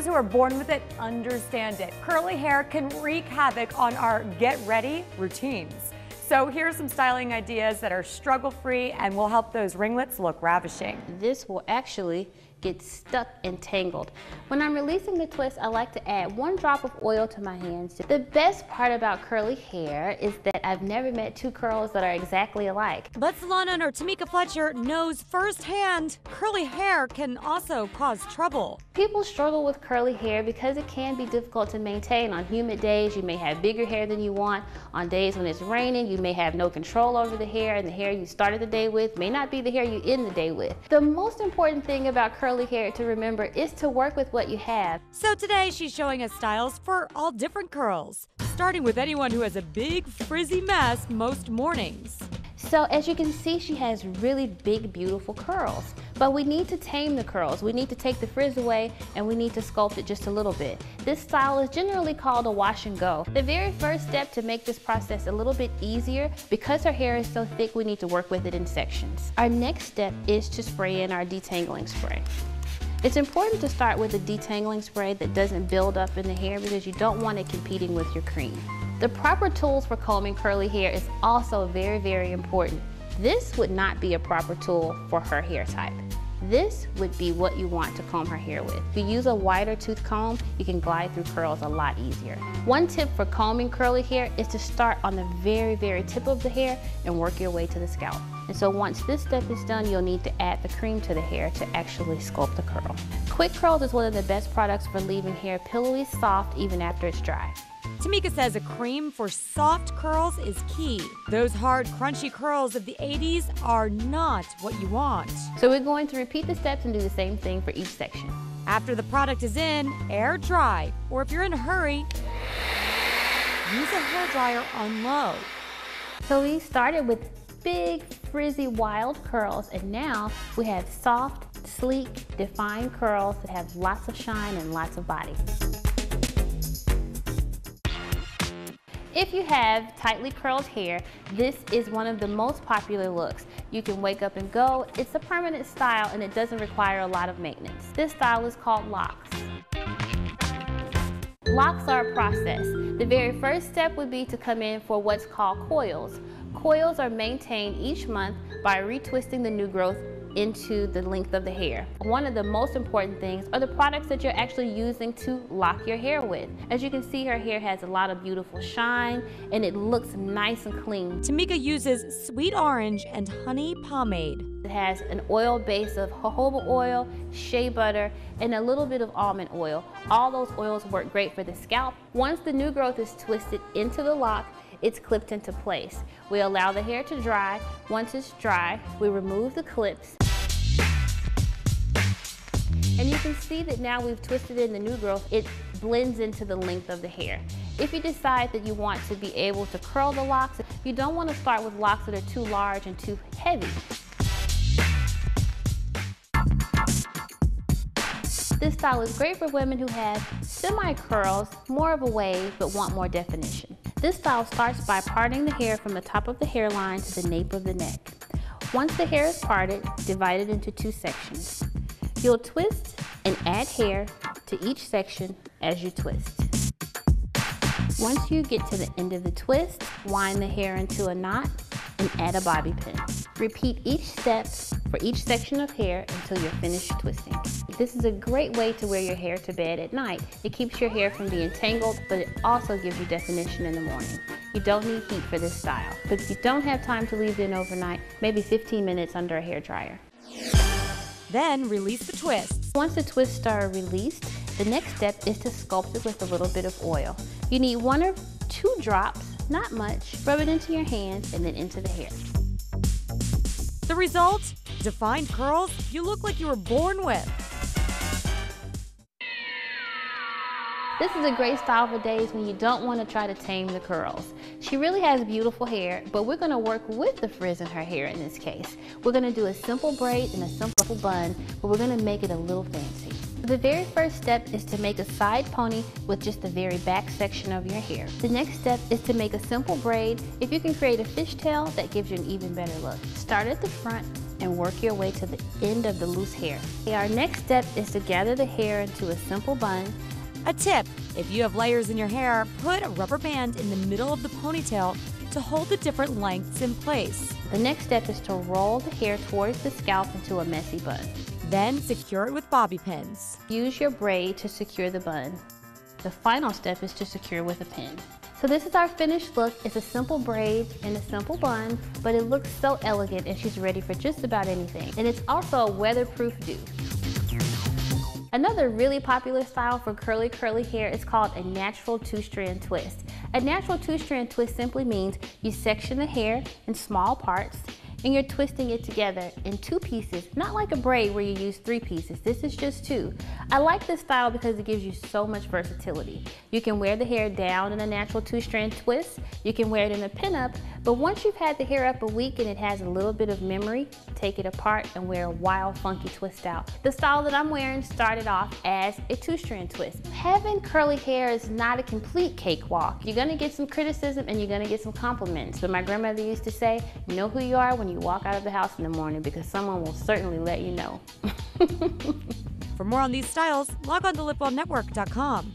who are born with it understand it. Curly hair can wreak havoc on our get ready routines. So here are some styling ideas that are struggle-free and will help those ringlets look ravishing. This will actually get stuck and tangled. When I'm releasing the twist, I like to add 1 drop of oil to my hands. The best part about curly hair is that I've never met 2 curls that are exactly alike. But salon owner Tamika Fletcher knows firsthand curly hair can also cause trouble. People struggle with curly hair because it can be difficult to maintain. On humid days, you may have bigger hair than you want. On days when it's raining, you may have no control over the hair, and the hair you started the day with may not be the hair you end the day with. The most important thing about curly hair to remember is to work with what you have. So today she's showing us styles for all different curls, starting with anyone who has a big frizzy mess most mornings. So as you can see, she has really big, beautiful curls. But we need to tame the curls. We need to take the frizz away, and we need to sculpt it just a little bit. This style is generally called a wash and go. The very first step to make this process a little bit easier, because her hair is so thick, we need to work with it in sections. Our next step is to spray in our detangling spray. It's important to start with a detangling spray that doesn't build up in the hair because you don't want it competing with your cream. The proper tools for combing curly hair is also very, very important. This would not be a proper tool for her hair type. This would be what you want to comb her hair with. If you use a wider tooth comb, you can glide through curls a lot easier. One tip for combing curly hair is to start on the very, very tip of the hair and work your way to the scalp. And so once this step is done, you'll need to add the cream to the hair to actually sculpt the curl. Quick Curls is one of the best products for leaving hair pillowy soft even after it's dry. Tamika says a cream for soft curls is key. Those hard, crunchy curls of the 80s are not what you want. So we're going to repeat the steps and do the same thing for each section. After the product is in, air dry, or if you're in a hurry, use a hairdryer on low. So we started with big, frizzy, wild curls, and now we have soft, sleek, defined curls that have lots of shine and lots of body. If you have tightly curled hair, this is one of the most popular looks. You can wake up and go. It's a permanent style and it doesn't require a lot of maintenance. This style is called locks. Locks are a process. The very first step would be to come in for what's called coils. Coils are maintained each month by retwisting the new growth into the length of the hair. One of the most important things are the products that you're actually using to lock your hair with. As you can see, her hair has a lot of beautiful shine and it looks nice and clean. Tamika uses sweet orange and honey pomade. It has an oil base of jojoba oil, shea butter, and a little bit of almond oil. All those oils work great for the scalp. Once the new growth is twisted into the lock, it's clipped into place. We allow the hair to dry. Once it's dry, we remove the clips. And you can see that now we've twisted in the new growth, it blends into the length of the hair. If you decide that you want to be able to curl the locks, you don't want to start with locks that are too large and too heavy. This style is great for women who have semi-curls, more of a wave, but want more definition. This style starts by parting the hair from the top of the hairline to the nape of the neck. Once the hair is parted, divide it into 2 sections. You'll twist and add hair to each section as you twist. Once you get to the end of the twist, wind the hair into a knot and add a bobby pin. Repeat each step for each section of hair until you're finished twisting. This is a great way to wear your hair to bed at night. It keeps your hair from being tangled, but it also gives you definition in the morning. You don't need heat for this style, but if you don't have time to leave it in overnight, maybe 15 minutes under a hair dryer. Then release the twists. Once the twists are released, the next step is to sculpt it with a little bit of oil. You need 1 or 2 drops, not much. Rub it into your hands and then into the hair. The result? Defined curls you look like you were born with. This is a great style for days when you don't want to try to tame the curls. She really has beautiful hair, but we're going to work with the frizz in her hair in this case. We're going to do a simple braid and a simple bun, but we're going to make it a little fancy. The very first step is to make a side pony with just the very back section of your hair. The next step is to make a simple braid. If you can create a fishtail, that gives you an even better look. Start at the front, and work your way to the end of the loose hair. Our next step is to gather the hair into a simple bun. A tip, if you have layers in your hair, put a rubber band in the middle of the ponytail to hold the different lengths in place. The next step is to roll the hair towards the scalp into a messy bun. Then secure it with bobby pins. Use your braid to secure the bun. The final step is to secure with a pin. So this is our finished look. It's a simple braid and a simple bun, but it looks so elegant and she's ready for just about anything. And it's also a weatherproof do. Another really popular style for curly hair is called a natural two-strand twist. A natural two-strand twist simply means you section the hair in small parts and you're twisting it together in 2 pieces, not like a braid where you use 3 pieces. This is just 2. I like this style because it gives you so much versatility. You can wear the hair down in a natural two-strand twist, you can wear it in a pinup, but once you've had the hair up a week and it has a little bit of memory, take it apart and wear a wild, funky twist out. The style that I'm wearing started off as a two-strand twist. Having curly hair is not a complete cakewalk. You're gonna get some criticism and you're gonna get some compliments. But my grandmother used to say, you know who you are when you walk out of the house in the morning, because someone will certainly let you know. For more on these styles, log on to lipbalmnetwork.com.